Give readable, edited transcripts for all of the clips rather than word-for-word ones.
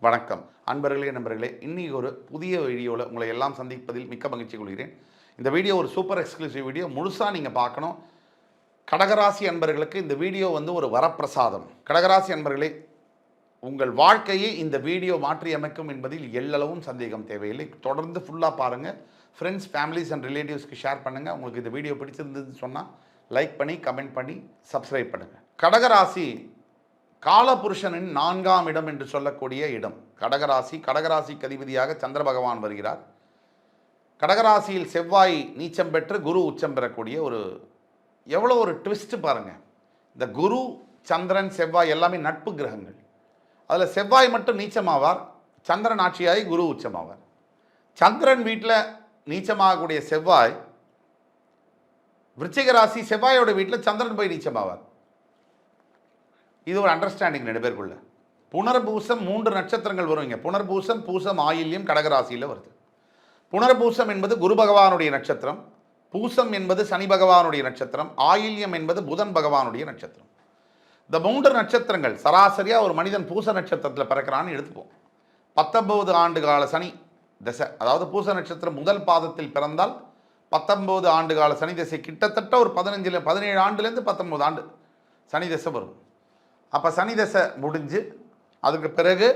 வணக்கம் அன்பர்களே நண்பர்களே, இன்னைக்கு ஒரு புதிய வீடியோவில் உங்களை எல்லாம் சந்திப்பதில் மிக்க மகிழ்ச்சி கொள்கிறேன். இந்த வீடியோ ஒரு சூப்பர் எக்ஸ்க்ளூசிவ் வீடியோ, முழுசாக நீங்கள் பார்க்கணும். கடகராசி அன்பர்களுக்கு இந்த வீடியோ ஒரு வரப்பிரசாதம். கடகராசி அன்பர்களே, உங்கள் வாழ்க்கையை இந்த வீடியோ மாற்றி அமைக்கும் என்பதில் எல்லளவும் சந்தேகம் தேவையில்லை. தொடர்ந்து ஃபுல்லாக பாருங்கள். ஃப்ரெண்ட்ஸ், ஃபேமிலிஸ் அண்ட் ரிலேட்டிவ்ஸ்க்கு ஷேர் பண்ணுங்கள். உங்களுக்கு இந்த வீடியோ பிடிச்சிருந்ததுன்னு சொன்னால் லைக் பண்ணி, கமெண்ட் பண்ணி, சப்ஸ்கிரைப் பண்ணுங்கள். கடகராசி காலபுருஷனின் 4ஆம் இடம் என்று சொல்லக்கூடிய இடம் கடகராசிக்கு அதிபதியாக சந்திர பகவான் வருகிறார். கடகராசியில் செவ்வாய் நீச்சம் பெற்று குரு உச்சம் பெறக்கூடிய எவ்வளோ ஒரு ட்விஸ்ட் பாருங்க. இந்த குரு, சந்திரன், செவ்வாய் எல்லாமே நட்பு கிரகங்கள். அதில் செவ்வாய் மட்டும் நீச்சமாவார், சந்திரன் ஆட்சியாகி குரு உச்சமாவார். சந்திரன் வீட்டில் நீச்சமாகக்கூடிய செவ்வாய், விருச்சிக ராசி செவ்வாயோட வீட்டில் சந்திரன் போய் நீச்சமாவார். இது ஒரு அண்டர்ஸ்டாண்டிங் ரெண்டு பேருக்குள்ள. புனர்பூசம் 3 நட்சத்திரங்கள் வரும் இங்கே. புனர்பூசம், பூசம், ஆயில்யம் கடகராசியில் வருது. புனர்பூசம் என்பது குரு பகவானுடைய நட்சத்திரம், பூசம் என்பது சனி பகவானுடைய நட்சத்திரம், ஆயில்யம் என்பது புதன் பகவானுடைய நட்சத்திரம். இந்த 3 நட்சத்திரங்கள் சராசரியாக ஒரு மனிதன் பூச நட்சத்திரத்தில் பிறக்கிறான்னு எடுத்துப்போம். 19 ஆண்டு கால சனி தசை, அதாவது பூச நட்சத்திரம் முதல் பாதத்தில் பிறந்தால் 19 ஆண்டு கால சனி தசை, கிட்டத்தட்ட ஒரு 17 ஆண்டுலேருந்து 19 ஆண்டு சனி தசை வரும். அப்போ சனி தசை முடிஞ்சு அதுக்கு பிறகு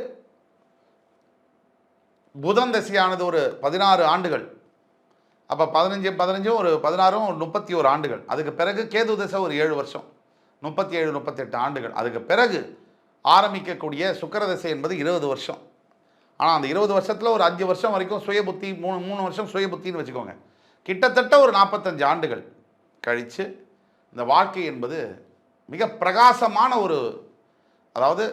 புதன் தசையானது ஒரு 16 ஆண்டுகள். அப்போ 15 ஒரு 16 ஒரு 31 ஆண்டுகள். அதுக்கு பிறகு கேது தசை ஒரு 7 வருஷம், 37 38 ஆண்டுகள். அதுக்கு பிறகு ஆரம்பிக்கக்கூடிய சுக்கிர தசை என்பது 20 வருஷம். ஆனால் அந்த 20 வருஷத்தில் ஒரு 5 வருஷம் வரைக்கும் சுய புத்தி, 3 வருஷம் சுய புத்தின்னு வச்சுக்கோங்க. கிட்டத்தட்ட ஒரு 45 ஆண்டுகள் கழித்து இந்த வாழ்க்கை என்பது மிக பிரகாசமான அதாவது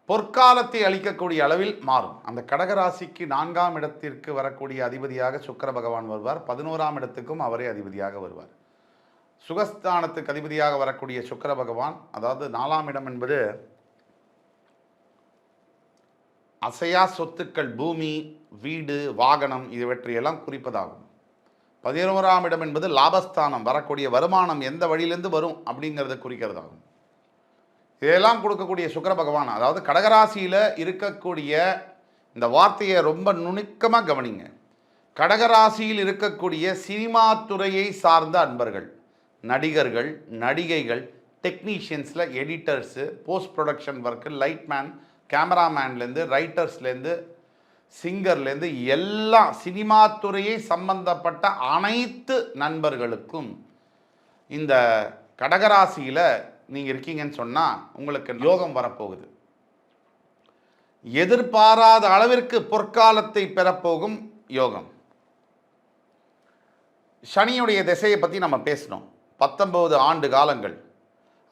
பொற்காலத்தை அளிக்கக்கூடிய அளவில் மாறும். அந்த கடகராசிக்கு 4ஆம் இடத்திற்கு வரக்கூடிய அதிபதியாக சுக்கிர பகவான் வருவார். 11ஆம் இடத்துக்கும் அவரே அதிபதியாக வருவார். சுகஸ்தானத்துக்கு அதிபதியாக வரக்கூடிய சுக்கிர பகவான், அதாவது 4ஆம் இடம் என்பது அசையா சொத்துக்கள், பூமி, வீடு, வாகனம் இவற்றையெல்லாம் குறிப்பதாகும். 11ஆம் இடம் என்பது லாபஸ்தானம், வரக்கூடிய வருமானம் எந்த வழியிலேருந்து வரும் அப்படிங்கிறத குறிக்கிறதாகும். இதெல்லாம் கொடுக்கக்கூடிய சுக்கிர பகவான், அதாவது கடகராசியில் இருக்கக்கூடிய இந்த வார்த்தையை ரொம்ப நுணுக்கமாக கவனிங்க. கடகராசியில் இருக்கக்கூடிய சினிமா துறையை சார்ந்த அன்பர்கள், நடிகர்கள், நடிகைகள், டெக்னீஷியன்ஸில் editors, post production work, lightman, கேமராமேன்லேருந்து, ரைட்டர்ஸ்லேருந்து, சிங்கர்லேருந்து எல்லா சினிமா துறையை சம்பந்தப்பட்ட அனைத்து நண்பர்களுக்கும் இந்த கடகராசியில் நீங்கள் இருக்கீங்கன்னு சொன்னால் உங்களுக்கு யோகம் வரப்போகுது. எதிர்பாராத அளவிற்கு பொற்காலத்தை பெறப்போகும் யோகம். சனியுடைய திசையை பற்றி நம்ம பேசணும். 19 ஆண்டு காலங்கள்.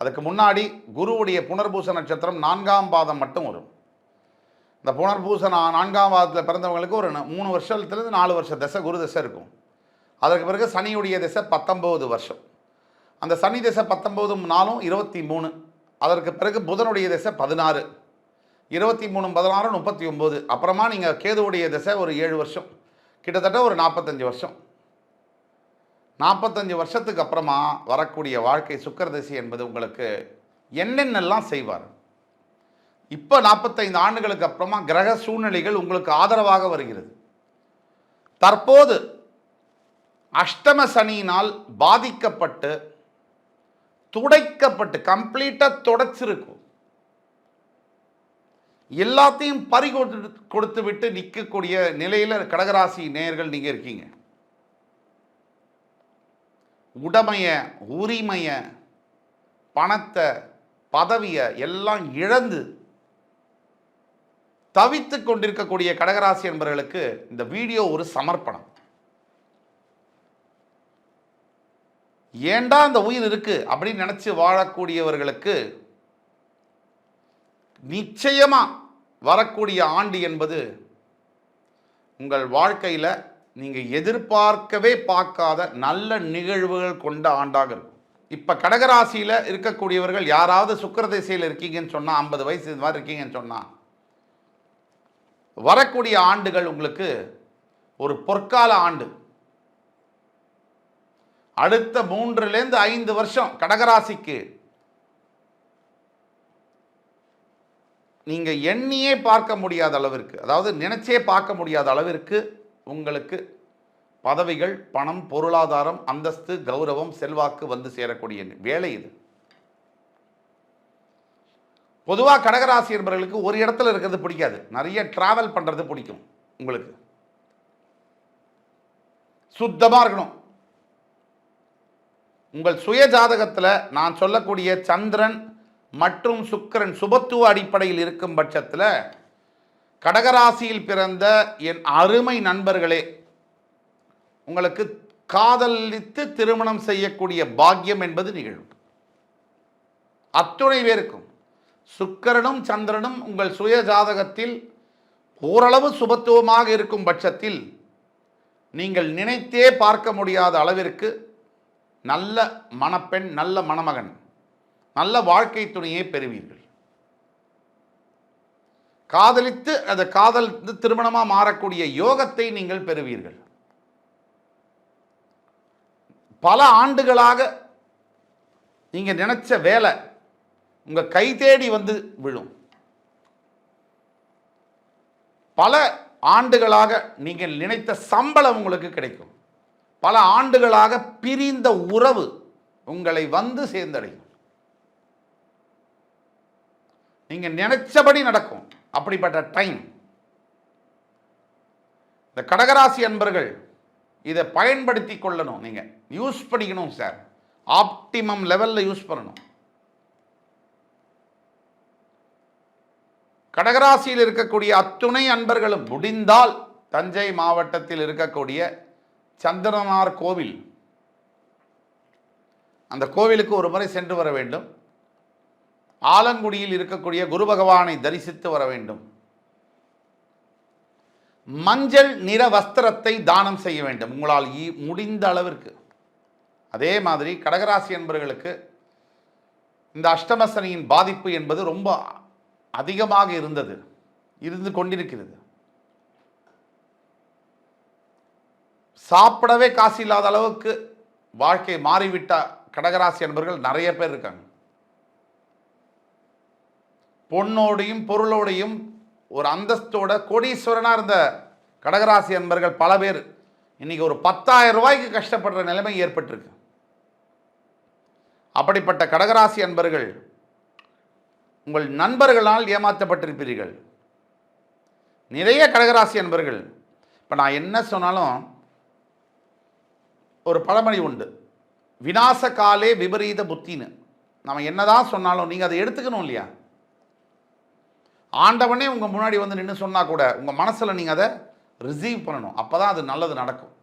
அதுக்கு முன்னாடி குருவுடைய புனர்பூச நட்சத்திரம் 4ஆம் பாதம் மட்டும் வரும். இந்த புனர்பூச 4ஆம் பாதத்தில் பிறந்தவங்களுக்கு ஒரு 3 வருஷத்துலேருந்து 4 வருஷம் திசை, குரு திசை இருக்கும். அதற்கு பிறகு சனியுடைய திசை 19 வருஷம். அந்த சனி திசை 19 4 23. அதற்கு பிறகு புதனுடைய திசை 16, 23 16 39. அப்புறமா நீங்கள் கேதுவுடைய திசை ஒரு 7 வருஷம், கிட்டத்தட்ட ஒரு 45 வருஷம். 45 வருஷத்துக்கு அப்புறமா வரக்கூடிய வாழ்க்கை சுக்கிர திசை என்பது உங்களுக்கு என்னென்னலாம் செய்வார். இப்போ 45 ஆண்டுகளுக்கு அப்புறமா கிரக சூழ்நிலைகள் உங்களுக்கு ஆதரவாக வருகிறது. தற்போது அஷ்டம சனியினால் பாதிக்கப்பட்டு துடைக்கப்பட்டு கம்ப்ளீட்டாக தொடச்சிருக்கும். எல்லாத்தையும் பறி கொடுத்து விட்டு நிற்கக்கூடிய நிலையில் கடகராசி நேயர்கள் நீங்கள் இருக்கீங்க. உடமைய, உரிமைய, பணத்தை, பதவியை எல்லாம் இழந்து தவித்து கொண்டிருக்கக்கூடிய கடகராசி என்பவர்களுக்கு இந்த வீடியோ ஒரு சமர்ப்பணம். ஏண்டா அந்த உயிர் இருக்கு அப்படின்னு நினைச்சு வாழக்கூடியவர்களுக்கு நிச்சயமா வரக்கூடிய ஆண்டு என்பது உங்கள் வாழ்க்கையில் நீங்கள் எதிர்பார்க்கவே பார்க்காத நல்ல நிகழ்வுகள் கொண்ட ஆண்டாக இருக்கும். இப்போ கடகராசியில் இருக்கக்கூடியவர்கள் யாராவது சுக்கிர திசையில் இருக்கீங்கன்னு சொன்னால், 50 வயசு இது மாதிரி இருக்கீங்கன்னு சொன்னால், வரக்கூடிய ஆண்டுகள் உங்களுக்கு ஒரு பொற்கால ஆண்டு. அடுத்த 3லேருந்து 5 வருஷம் கடகராசிக்கு நீங்கள் எண்ணியே பார்க்க முடியாத அளவிற்கு, அதாவது நினைச்சே பார்க்க முடியாத அளவிற்கு உங்களுக்கு பதவிகள், பணம், பொருளாதாரம், அந்தஸ்து, கௌரவம், செல்வாக்கு வந்து சேரக்கூடிய வேலை இது. பொதுவாக கடகராசி என்பவர்களுக்கு ஒரு இடத்துல இருக்கிறது பிடிக்காது, நிறைய டிராவல் பண்ணுறது பிடிக்கும். உங்களுக்கு சுத்தமாக இருக்கணும். உங்கள் சுய ஜாதகத்தில் நான் சொல்லக்கூடிய சந்திரன் மற்றும் சுக்கிரன் சுபத்துவ அடிப்படையில் இருக்கும் பட்சத்தில் கடகராசியில் பிறந்த என் அருமை நண்பர்களே, உங்களுக்கு காதலித்து திருமணம் செய்யக்கூடிய பாக்கியம் என்பது நிகழும். அத்துணை பேருக்கும் சுக்கிரனும் சந்திரனும் உங்கள் சுய ஜாதகத்தில் ஓரளவு சுபத்துவமாக இருக்கும் பட்சத்தில் நீங்கள் நினைத்தே பார்க்க முடியாத அளவிற்கு நல்ல மணப்பெண், நல்ல மணமகன், நல்ல வாழ்க்கை துணையை பெறுவீர்கள். காதலித்து அந்த காதல் திருமணமாக மாறக்கூடிய யோகத்தை நீங்கள் பெறுவீர்கள். பல ஆண்டுகளாக நீங்கள் நினைச்ச வேலை உங்க கை தேடி வந்து விழும். பல ஆண்டுகளாக நீங்கள் நினைத்த சம்பளம் உங்களுக்கு கிடைக்கும். பல ஆண்டுகளாக பிரிந்த உறவு உங்களை வந்து சேர்ந்தடையும். நீங்க நினைச்சபடி நடக்கும். அப்படிப்பட்ட டைம். இந்த கடகராசி அன்பர்கள் இதை பயன்படுத்தி கொள்ளணும். நீங்க யூஸ் பண்ணிக்கணும் சார். ஆப்டிமம் லெவல்ல யூஸ் பண்ணணும். கடகராசியில் இருக்கக்கூடிய அத்துணை அன்பர்களும் முடிந்தால் தஞ்சை மாவட்டத்தில் இருக்கக்கூடிய சந்திரனார் கோவில், அந்த கோவிலுக்கு ஒரு முறை சென்று வர வேண்டும். ஆலங்குடியில் இருக்கக்கூடிய குரு பகவானை தரிசித்து வர வேண்டும். மஞ்சள் நிற வஸ்திரத்தை தானம் செய்ய வேண்டும் உங்களால் முடிந்த அளவிற்கு. அதே மாதிரி கடகராசி என்பவர்களுக்கு இந்த அஷ்டமசனியின் பாதிப்பு என்பது ரொம்ப அதிகமாக இருந்து கொண்டிருக்கிறது. சாப்பிடவே காசு இல்லாத அளவுக்கு வாழ்க்கை மாறிவிட்ட கடகராசி என்பவர்கள் நிறைய பேர் இருக்காங்க. பொண்ணோடையும் பொருளோடையும் ஒரு அந்தஸ்தோட கோடீஸ்வரனாக இருந்த கடகராசி என்பவர்கள் பல பேர் இன்னைக்கு ஒரு 10,000 ரூபாய்க்கு கஷ்டப்படுற நிலைமை ஏற்பட்டிருக்கு. அப்படிப்பட்ட கடகராசி அன்பர்கள் உங்கள் நண்பர்களால் ஏமாற்றப்பட்டிருப்பீர்கள். நிறைய கடகராசி அன்பர்கள், இப்போ நான் என்ன சொன்னாலும் ஒரு பழமொழி உண்டு, விநாச காலே விபரீத புத்தின்னு. நம்ம என்னதான் சொன்னாலும் நீங்கள் அதை எடுத்துக்கணும் இல்லையா? ஆண்டவனே உங்கள் முன்னாடி வந்து நின்று சொன்னால் கூட உங்கள் மனசில் நீங்கள் அதை ரிசீவ் பண்ணணும். அப்போ தான் அது நல்லது நடக்கும்.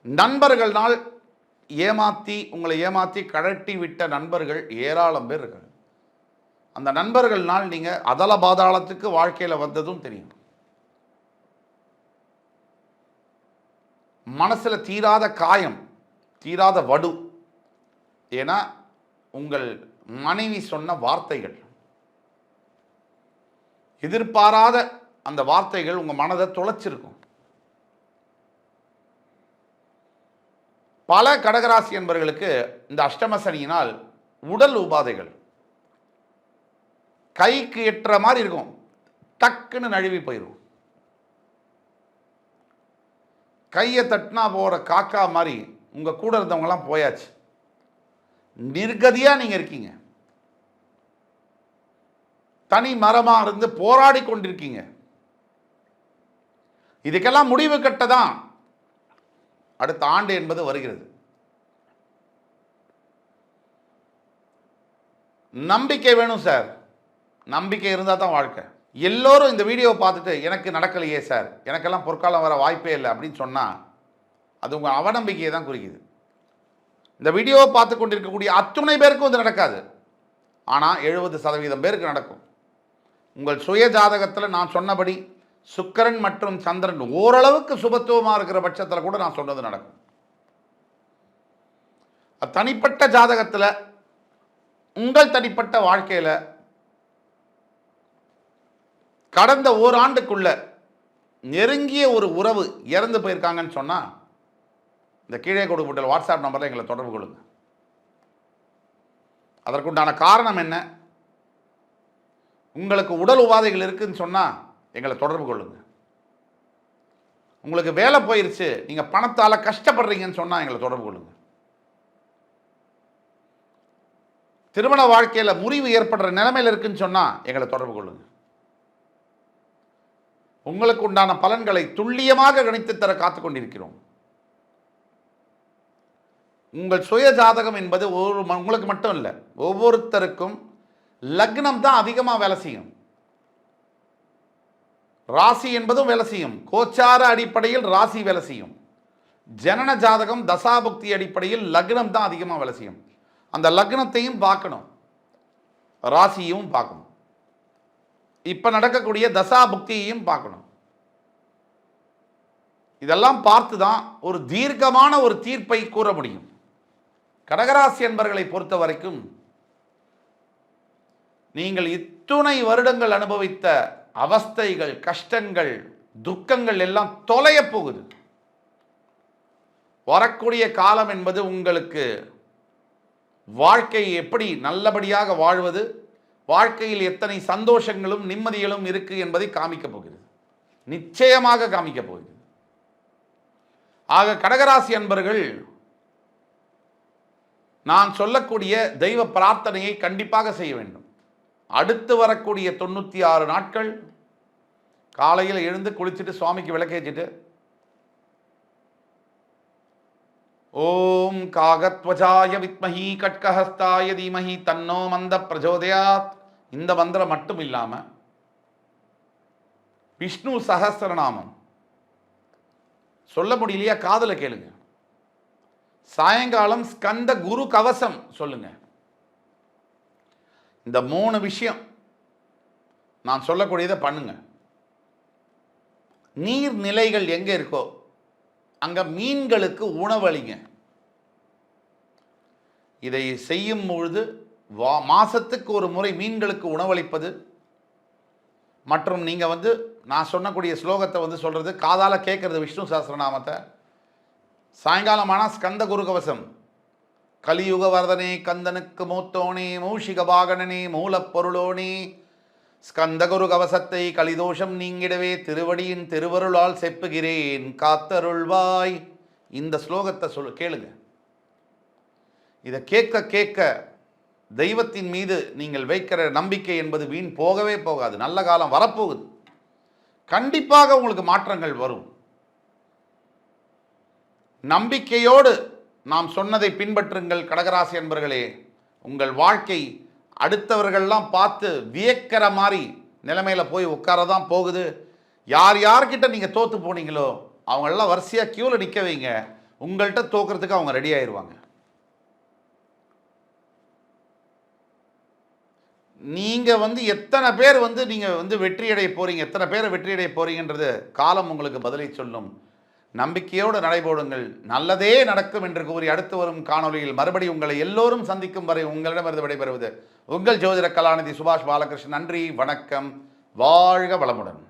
நண்பர்களால் உங்களை ஏமாற்றி கழட்டி விட்ட நண்பர்கள் ஏராளம் பேர் இருக்காங்க. அந்த நண்பர்கள்னால் நீங்கள் அதல பாதாளத்துக்கு வாழ்க்கையில் வந்ததும் தெரியும். மனசில் தீராத காயம், தீராத வடு. ஏன்னா உங்கள் மனைவி சொன்ன வார்த்தைகள், எதிர்பாராத அந்த வார்த்தைகள் உங்கள் மனதை தொலைச்சிருக்கும். பல கடகராசி என்பவர்களுக்கு இந்த அஷ்டமசனியினால் உடல் உபாதைகள் கைக்கு எட்டுற மாதிரி இருக்கும், டக்குன்னு நழுவி போயிடும். கையை தட்டினா போகிற காக்கா மாதிரி உங்கள் கூட இருந்தவங்கலாம் போயாச்சு. நிர்கதியாக நீங்கள் இருக்கீங்க. தனி மரமாக இருந்து போராடி கொண்டிருக்கீங்க. இதுக்கெல்லாம் முடிவு கட்டதான் அடுத்த ஆண்டு என்பது வருகிறது. நம்பிக்கை வேணும் சார். நம்பிக்கை இருந்தால் தான் வாழ்க்கை. எல்லோரும் இந்த வீடியோவை பார்த்துட்டு எனக்கு நடக்கலையே சார், எனக்கெல்லாம் பொற்காலம் வர வாய்ப்பே இல்லை அப்படின்னு சொன்னால் அது உங்கள் அவநம்பிக்கையை தான் குறிக்குது. இந்த வீடியோவை பார்த்து கொண்டிருக்கக்கூடிய அத்துணை பேருக்கும் இது நடக்காது. ஆனால் 70% பேருக்கு நடக்கும். உங்கள் சுய ஜாதகத்தில் நான் சொன்னபடி சுக்கிரன் மற்றும் சந்திரன் ஓரளவுக்கு சுபத்துவமாக இருக்கிற பட்சத்தில் கூட நான் சொன்னது நடக்கும். தனிப்பட்ட ஜாதகத்தில் உங்கள் தனிப்பட்ட வாழ்க்கையில் கடந்த ஓராண்டுக்குள்ள நெருங்கிய ஒரு உறவு இறந்து போயிருக்காங்கன்னு சொன்னால் இந்த கீழே கொடுக்கப்பட்ட வாட்ஸ்அப் நம்பரில் எங்களை தொடர்பு கொள்ளுங்க. அதற்குண்டான காரணம் என்ன? உங்களுக்கு உடல் உபாதைகள் இருக்குதுன்னு சொன்னால் எங்களை தொடர்பு கொள்ளுங்கள். உங்களுக்கு வேலை போயிருச்சு, நீங்கள் பணத்தால் கஷ்டப்படுறீங்கன்னு சொன்னால் எங்களை தொடர்பு கொள்ளுங்கள். திருமண வாழ்க்கையில் முறிவு ஏற்படுற நிலைமையில் இருக்குன்னு சொன்னால் எங்களை தொடர்பு கொள்ளுங்கள். உங்களுக்கு உண்டான பலன்களை துல்லியமாக கணித்து தர காத்து கொண்டிருக்கிறோம். உங்கள் சுய ஜாதகம் என்பது உங்களுக்கு மட்டும் இல்லை, ஒவ்வொருத்தருக்கும் லக்னம் தான் அதிகமாக வேலை செய்யும். ராசி என்பதும் வேலை செய்யும். கோச்சார அடிப்படையில் ராசி வேலை செய்யும். ஜனன ஜாதகம் தசாபுக்தி அடிப்படையில் லக்னம் தான் அதிகமாக வேலை செய்யும். அந்த லக்னத்தையும் பார்க்கணும், ராசியும் பார்க்கணும், இப்போ நடக்கக்கூடிய தசாபுக்தியையும் பார்க்கணும். இதெல்லாம் பார்த்து தான் ஒரு தீர்க்கமான ஒரு தீர்ப்பை கூற முடியும். கடகராசி என்பவர்களை பொறுத்த வரைக்கும் நீங்கள் இத்துணை வருடங்கள் அனுபவித்த அவஸ்தைகள், கஷ்டங்கள், துக்கங்கள் எல்லாம் தொலைய போகுது. வரக்கூடிய காலம் என்பது உங்களுக்கு வாழ்க்கையை எப்படி நல்லபடியாக வாழ்வது, வாழ்க்கையில் எத்தனை சந்தோஷங்களும் நிம்மதிகளும் இருக்கு என்பதை காமிக்கப் போகிறது. நிச்சயமாக காமிக்கப் போகிறது. ஆக கடகராசி அன்பர்கள் நான் சொல்லக்கூடிய தெய்வ பிரார்த்தனையை கண்டிப்பாக செய்ய வேண்டும். அடுத்து வரக்கூடிய 96 நாட்கள் காலையில் எழுந்து குளிச்சுட்டு சுவாமிக்கு விளக்கேற்றிட்டு ஓம் காகத்வஜாய வித்மஹி கட்கஹஸ்தாய தீமஹி தன்னோ மந்த பிரஜோதயாத் இந்த மந்திரம் மட்டும் இல்லாமல் விஷ்ணு சஹஸ்ரநாமம் சொல்ல முடியலையா, காதுல கேளுங்க. சாயங்காலம் ஸ்கந்த குரு கவசம் சொல்லுங்க. இந்த 3 விஷயம் நான் சொல்லக்கூடியதை பண்ணுங்க. நீர்நிலைகள் எங்க இருக்கோ அங்க மீன்களுக்கு உணவளிங்க. இதை செய்யும் பொழுது மாசத்துக்கு ஒரு முறை மீன்களுக்கு உணவளிப்பது மற்றும் நீங்க நான் சொன்னக்கூடிய ஸ்லோகத்தை சொல்றது காதால கேட்கறது விஷ்ணு சஹஸ்ரநாமத்தை. சாயங்காலமான ஸ்கந்த குரு கவசம் கலியுக வரதனே கந்தனுக்கு மூத்தோனே மூஷிக வாகனனே மூலப்பொருளோனே ஸ்கந்தகுரு கவசத்தை கலிதோஷம் நீங்கிடவே திருவடியின் திருவருளால் செப்புகிறேன் காத்தருள்வாய். இந்த ஸ்லோகத்தை கேளுங்க. இதை கேட்க கேட்க தெய்வத்தின் மீது நீங்கள் வைக்கிற நம்பிக்கை என்பது வீண் போகவே போகாது. நல்ல காலம் வரப்போகுது. கண்டிப்பாக உங்களுக்கு மாற்றங்கள் வரும். நம்பிக்கையோடு நாம் சொன்னதை பின்பற்றுங்கள் கடகராசி என்பர்களே. உங்கள் வாழ்க்கை அடுத்தவர்கள்லாம் பார்த்து வியக்கிற மாதிரி நிலைமையில போய் உட்காரதான் போகுது. யார் யார்கிட்ட நீங்கள் தோற்று போனீங்களோ அவங்களெல்லாம் வரிசையாக கியூவில் நிற்க வைங்க. உங்கள்கிட்ட தோக்கிறதுக்கு அவங்க ரெடி ஆயிடுவாங்க. நீங்கள் எத்தனை பேர் நீங்கள் வெற்றியடைய போகிறீங்க, எத்தனை பேரை வெற்றியடைய போகிறீங்கன்றது காலம் உங்களுக்கு பதிலை சொல்லும். நம்பிக்கையோடு நடைபோடுங்கள், நல்லதே நடக்கும் என்று கூறி அடுத்து வரும் காணொலியில் மறுபடியும் உங்களை எல்லோரும் சந்திக்கும் வரை உங்களிடமிருந்து விடைபெறுவது உங்கள் ஜோதிட கலாநிதி சுபாஷ் பாலகிருஷ்ணன். நன்றி, வணக்கம், வாழ்க வளமுடன்.